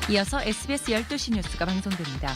이어서 SBS 12시 뉴스가 방송됩니다.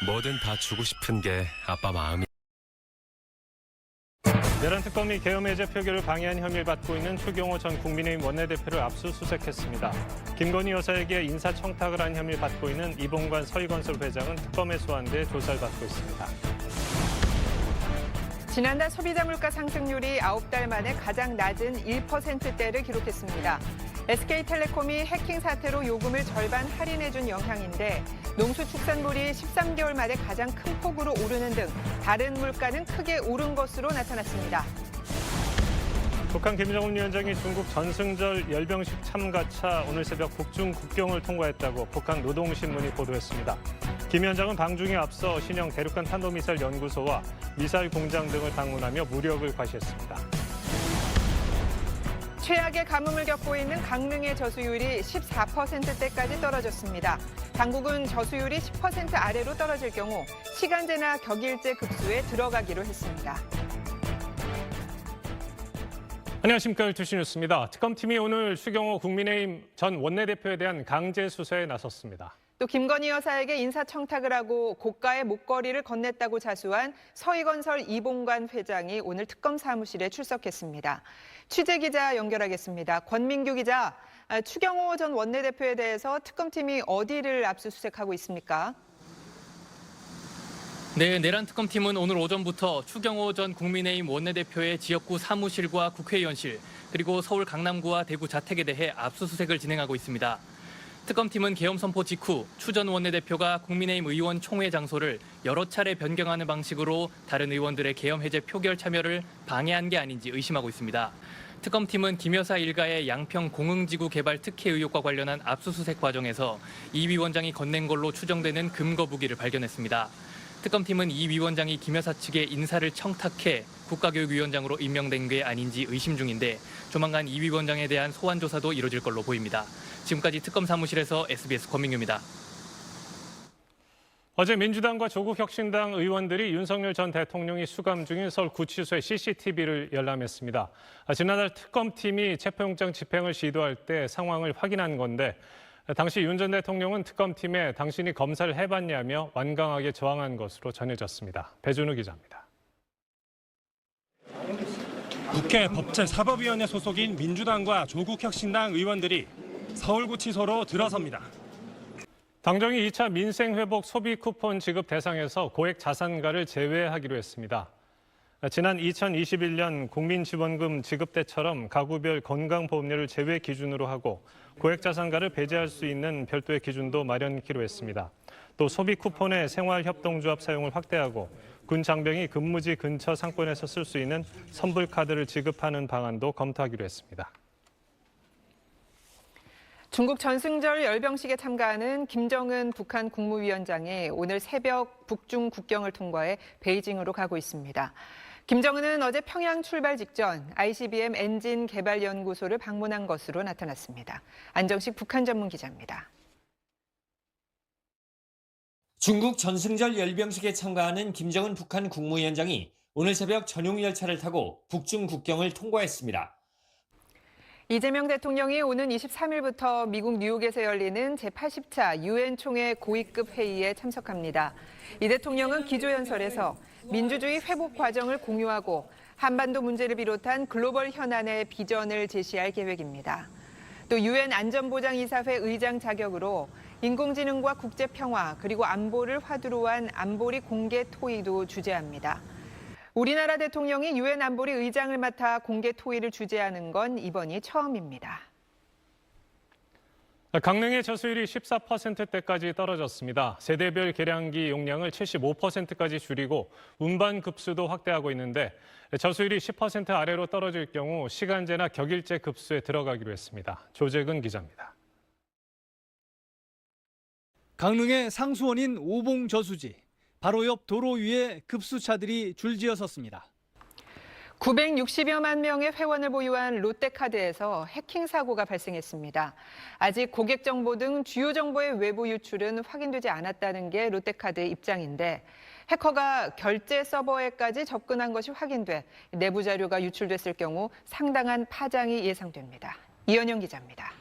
뭐든 다 주고 싶은 게 아빠 마음이. 내란 특검이 계엄 해제 표결을 방해한 혐의를 받고 있는 추경호 전 국민의힘 원내대표를 압수수색했습니다. 김건희 여사에게 인사청탁을 한 혐의를 받고 있는 이봉관 서희건설 회장은 특검에 소환돼 조사를 받고 있습니다. 지난달 소비자 물가 상승률이 9달 만에 가장 낮은 1%대를 기록했습니다. SK텔레콤이 해킹 사태로 요금을 절반 할인해준 영향인데 농수축산물이 13개월 만에 가장 큰 폭으로 오르는 등 다른 물가는 크게 오른 것으로 나타났습니다. 북한 김정은 위원장이 중국 전승절 열병식 참가차 오늘 새벽 북중 국경을 통과했다고 북한 노동신문이 보도했습니다. 김 위원장은 방중에 앞서 신형 대륙간 탄도미사일 연구소와 미사일 공장 등을 방문하며 무력을 과시했습니다. 최악의 가뭄을 겪고 있는 강릉의 저수율이 14%대까지 떨어졌습니다. 당국은 저수율이 10% 아래로 떨어질 경우 시간제나 격일제 급수에 들어가기로 했습니다. 안녕하십니까. 12시 뉴스입니다. 특검팀이 오늘 추경호 국민의힘 전 원내대표에 대한 강제 수사에 나섰습니다. 또 김건희 여사에게 인사청탁을 하고 고가의 목걸이를 건넸다고 자수한 서희건설 이봉관 회장이 오늘 특검 사무실에 출석했습니다. 취재기자 연결하겠습니다. 권민규 기자, 추경호 전 원내대표에 대해서 특검팀이 어디를 압수수색하고 있습니까? 네, 내란 특검팀은 오늘 오전부터 추경호 전 국민의힘 원내대표의 지역구 사무실과 국회의원실, 그리고 서울 강남구와 대구 자택에 대해 압수수색을 진행하고 있습니다. 특검팀은 계엄 선포 직후 추 전 원내대표가 국민의힘 의원 총회 장소를 여러 차례 변경하는 방식으로 다른 의원들의 계엄 해제 표결 참여를 방해한 게 아닌지 의심하고 있습니다. 특검팀은 김 여사 일가의 양평 공흥지구 개발 특혜 의혹과 관련한 압수수색 과정에서 이 위원장이 건넨 걸로 추정되는 금거북이를 발견했습니다. 특검팀은 이 위원장이 김 여사 측에 인사를 청탁해 국가교육위원장으로 임명된 게 아닌지 의심 중인데 조만간 이 위원장에 대한 소환 조사도 이뤄질 걸로 보입니다. 지금까지 특검 사무실에서 SBS 권민규입니다. 어제 민주당과 조국혁신당 의원들이 윤석열 전 대통령이 수감 중인 서울 구치소의 CCTV를 열람했습니다. 지난달 특검팀이 체포영장 집행을 시도할 때 상황을 확인한 건데 당시 윤 전 대통령은 특검팀에 당신이 검사를 해봤냐며 완강하게 저항한 것으로 전해졌습니다. 배준우 기자입니다. 국회 법제사법위원회 소속인 민주당과 조국혁신당 의원들이 서울구치소로 들어섭니다. 당정이 2차 민생회복 소비 쿠폰 지급 대상에서 고액 자산가를 제외하기로 했습니다. 지난 2021년 국민지원금 지급 때처럼 가구별 건강보험료를 제외 기준으로 하고 고액 자산가를 배제할 수 있는 별도의 기준도 마련키로 했습니다. 또 소비 쿠폰의 생활협동조합 사용을 확대하고 군 장병이 근무지 근처 상권에서 쓸 수 있는 선불카드를 지급하는 방안도 검토하기로 했습니다. 중국 전승절 열병식에 참가하는 김정은 북한 국무위원장이 오늘 새벽 북중 국경을 통과해 베이징으로 가고 있습니다. 김정은은 어제 평양 출발 직전 ICBM 엔진 개발 연구소를 방문한 것으로 나타났습니다. 안정식 북한 전문 기자입니다. 중국 전승절 열병식에 참가하는 김정은 북한 국무위원장이 오늘 새벽 전용 열차를 타고 북중 국경을 통과했습니다. 이재명 대통령이 오는 23일부터 미국 뉴욕에서 열리는 제80차 유엔 총회 고위급 회의에 참석합니다. 이 대통령은 기조연설에서 민주주의 회복 과정을 공유하고 한반도 문제를 비롯한 글로벌 현안의 비전을 제시할 계획입니다. 또 유엔 안전보장이사회 의장 자격으로 인공지능과 국제평화 그리고 안보를 화두로 한 안보리 공개 토의도 주재합니다. 우리나라 대통령이 유엔 안보리 의장을 맡아 공개 토의를 주재하는 건 이번이 처음입니다. 강릉의 저수율이 14%대까지 떨어졌습니다. 세대별 계량기 용량을 75%까지 줄이고 운반 급수도 확대하고 있는데 저수율이 10% 아래로 떨어질 경우 시간제나 격일제 급수에 들어가기로 했습니다. 조재근 기자입니다. 강릉의 상수원인 오봉 저수지. 바로 옆 도로 위에 급수차들이 줄지어 섰습니다. 960여만 명의 회원을 보유한 롯데카드에서 해킹 사고가 발생했습니다. 아직 고객 정보 등 주요 정보의 외부 유출은 확인되지 않았다는 게 롯데카드의 입장인데 해커가 결제 서버에까지 접근한 것이 확인돼 내부 자료가 유출됐을 경우 상당한 파장이 예상됩니다. 이현영 기자입니다.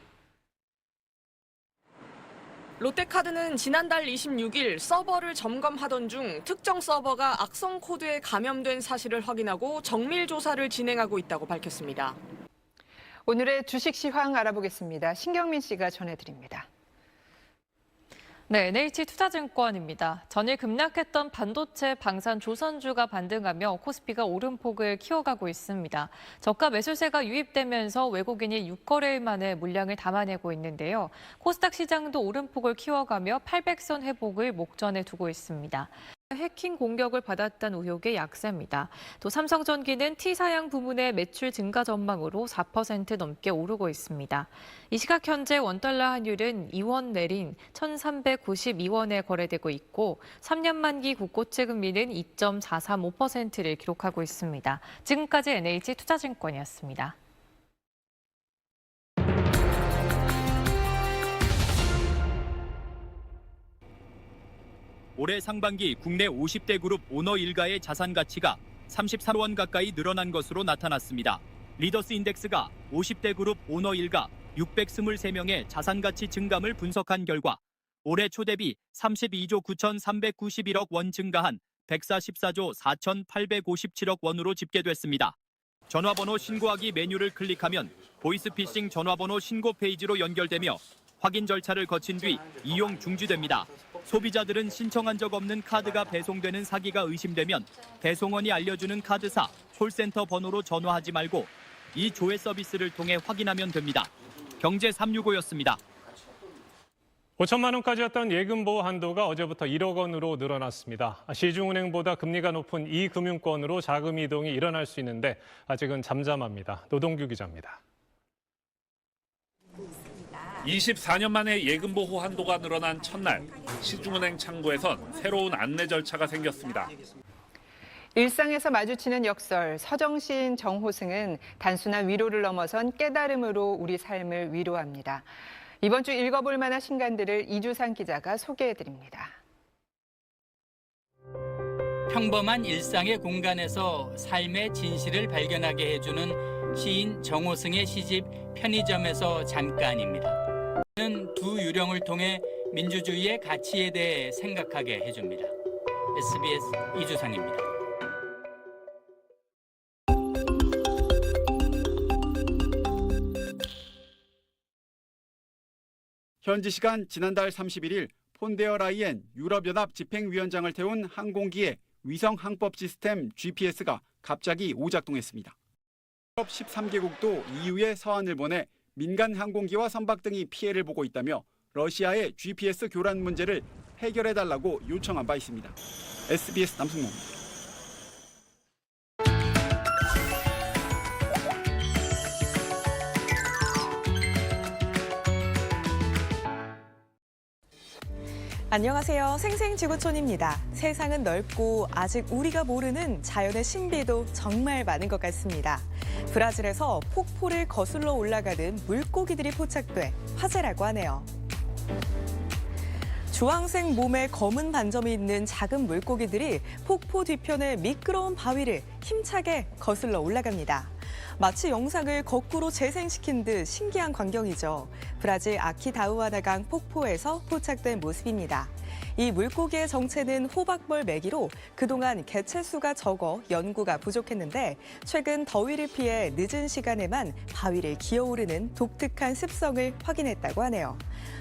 롯데카드는 지난달 26일 서버를 점검하던 중 특정 서버가 악성 코드에 감염된 사실을 확인하고 정밀 조사를 진행하고 있다고 밝혔습니다. 오늘의 주식 시황 알아보겠습니다. 신경민 씨가 전해드립니다. 네, NH투자증권입니다. 전일 급락했던 반도체, 방산, 조선주가 반등하며 코스피가 오름폭을 키워가고 있습니다. 저가 매수세가 유입되면서 외국인이 6거래일 만에 물량을 담아내고 있는데요. 코스닥 시장도 오름폭을 키워가며 800선 회복을 목전에 두고 있습니다. 해킹 공격을 받았다는 의혹의 약세입니다. 또 삼성전기는 T사양 부문의 매출 증가 전망으로 4% 넘게 오르고 있습니다. 이 시각 현재 원달러 환율은 2원 내린 1,392원에 거래되고 있고 3년 만기 국고채 금리는 2.435%를 기록하고 있습니다. 지금까지 NH투자증권이었습니다. 올해 상반기 국내 50대 그룹 오너 일가의 자산 가치가 33원 가까이 늘어난 것으로 나타났습니다. 리더스 인덱스가 50대 그룹 오너 일가 623명의 자산 가치 증감을 분석한 결과 올해 초 대비 32조 9,391억 원 증가한 144조 4,857억 원으로 집계됐습니다. 전화번호 신고하기 메뉴를 클릭하면 보이스피싱 전화번호 신고 페이지로 연결되며 확인 절차를 거친 뒤 이용 중지됩니다. 소비자들은 신청한 적 없는 카드가 배송되는 사기가 의심되면 배송원이 알려주는 카드사, 콜센터 번호로 전화하지 말고 이 조회 서비스를 통해 확인하면 됩니다. 경제 365였습니다. 5천만 원까지였던 예금 보호 한도가 어제부터 1억 원으로 늘어났습니다. 시중은행보다 금리가 높은 이 금융권으로 자금 이동이 일어날 수 있는데 아직은 잠잠합니다. 노동규 기자입니다. 24년 만에 예금 보호 한도가 늘어난 첫날, 시중은행 창구에선 새로운 안내 절차가 생겼습니다. 일상에서 마주치는 역설, 서정시인 정호승은 단순한 위로를 넘어선 깨달음으로 우리 삶을 위로합니다. 이번 주 읽어볼 만한 신간들을 이주상 기자가 소개해드립니다. 평범한 일상의 공간에서 삶의 진실을 발견하게 해주는 시인 정호승의 시집 편의점에서 잠깐입니다. 는 두 유령을 통해 민주주의의 가치에 대해 생각하게 해줍니다. SBS 이주상입니다. 현지 시간 지난달 31일 폰데어 라이엔 유럽연합 집행위원장을 태운 항공기의 위성 항법 시스템 GPS가 갑자기 오작동했습니다. 유럽 13개국도 EU에 서한을 보내 민간 항공기와 선박 등이 피해를 보고 있다며 러시아의 GPS 교란 문제를 해결해달라고 요청한 바 있습니다. SBS 남승모입니다. 안녕하세요. 생생지구촌입니다. 세상은 넓고 아직 우리가 모르는 자연의 신비도 정말 많은 것 같습니다. 브라질에서 폭포를 거슬러 올라가는 물고기들이 포착돼 화제라고 하네요. 주황색 몸에 검은 반점이 있는 작은 물고기들이 폭포 뒤편의 미끄러운 바위를 힘차게 거슬러 올라갑니다. 마치 영상을 거꾸로 재생시킨 듯 신기한 광경이죠. 브라질 아키다우아나강 폭포에서 포착된 모습입니다. 이 물고기의 정체는 호박벌 메기로 그동안 개체수가 적어 연구가 부족했는데 최근 더위를 피해 늦은 시간에만 바위를 기어오르는 독특한 습성을 확인했다고 하네요.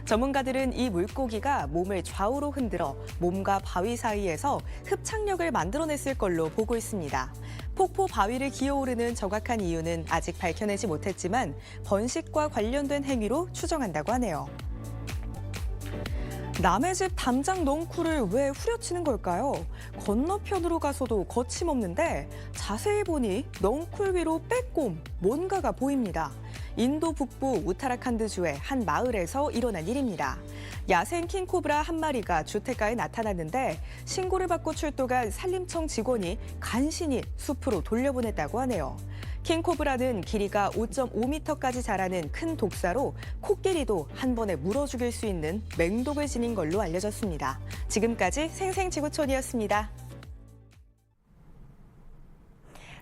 전문가들은 이 물고기가 몸을 좌우로 흔들어 몸과 바위 사이에서 흡착력을 만들어냈을 걸로 보고 있습니다. 폭포 바위를 기어오르는 정확한 이유는 아직 밝혀내지 못했지만 번식과 관련된 행위로 추정한다고 하네요. 남의 집 담장 넝쿨을 왜 후려치는 걸까요? 건너편으로 가서도 거침없는데 자세히 보니 넝쿨 위로 빼꼼 뭔가가 보입니다. 인도 북부 우타라칸드주의 한 마을에서 일어난 일입니다. 야생 킹코브라 한 마리가 주택가에 나타났는데 신고를 받고 출동한 산림청 직원이 간신히 숲으로 돌려보냈다고 하네요. 킹코브라는 길이가 5.5m까지 자라는 큰 독사로 코끼리도 한 번에 물어 죽일 수 있는 맹독을 지닌 걸로 알려졌습니다. 지금까지 생생지구촌이었습니다.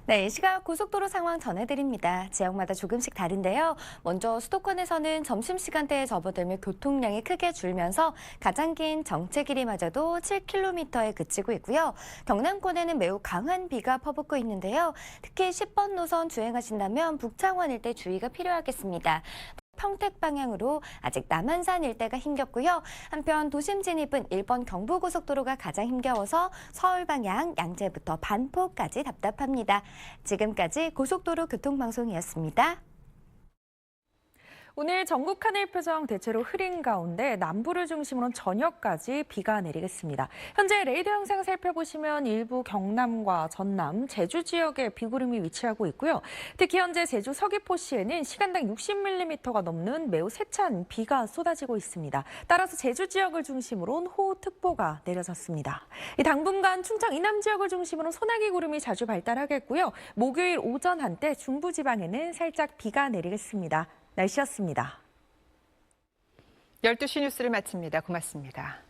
네, 이 시각 고속도로 상황 전해드립니다. 지역마다 조금씩 다른데요. 먼저 수도권에서는 점심시간대에 접어들며 교통량이 크게 줄면서 가장 긴 정체 길이마저도 7km에 그치고 있고요. 경남권에는 매우 강한 비가 퍼붓고 있는데요. 특히 10번 노선 주행하신다면 북창원 일대 주의가 필요하겠습니다. 평택 방향으로 아직 남한산 일대가 힘겹고요. 한편 도심 진입은 1번 경부고속도로가 가장 힘겨워서 서울 방향 양재부터 반포까지 답답합니다. 지금까지 고속도로 교통방송이었습니다. 오늘 전국 하늘 표정 대체로 흐린 가운데 남부를 중심으로 저녁까지 비가 내리겠습니다. 현재 레이더 영상 살펴보시면 일부 경남과 전남, 제주 지역에 비구름이 위치하고 있고요. 특히 현재 제주 서귀포시에는 시간당 60mm가 넘는 매우 세찬 비가 쏟아지고 있습니다. 따라서 제주 지역을 중심으로 호우특보가 내려졌습니다. 당분간 충청 이남 지역을 중심으로 소나기 구름이 자주 발달하겠고요. 목요일 오전 한때 중부지방에는 살짝 비가 내리겠습니다. 날씨였습니다. 12시 뉴스를 마칩니다. 고맙습니다.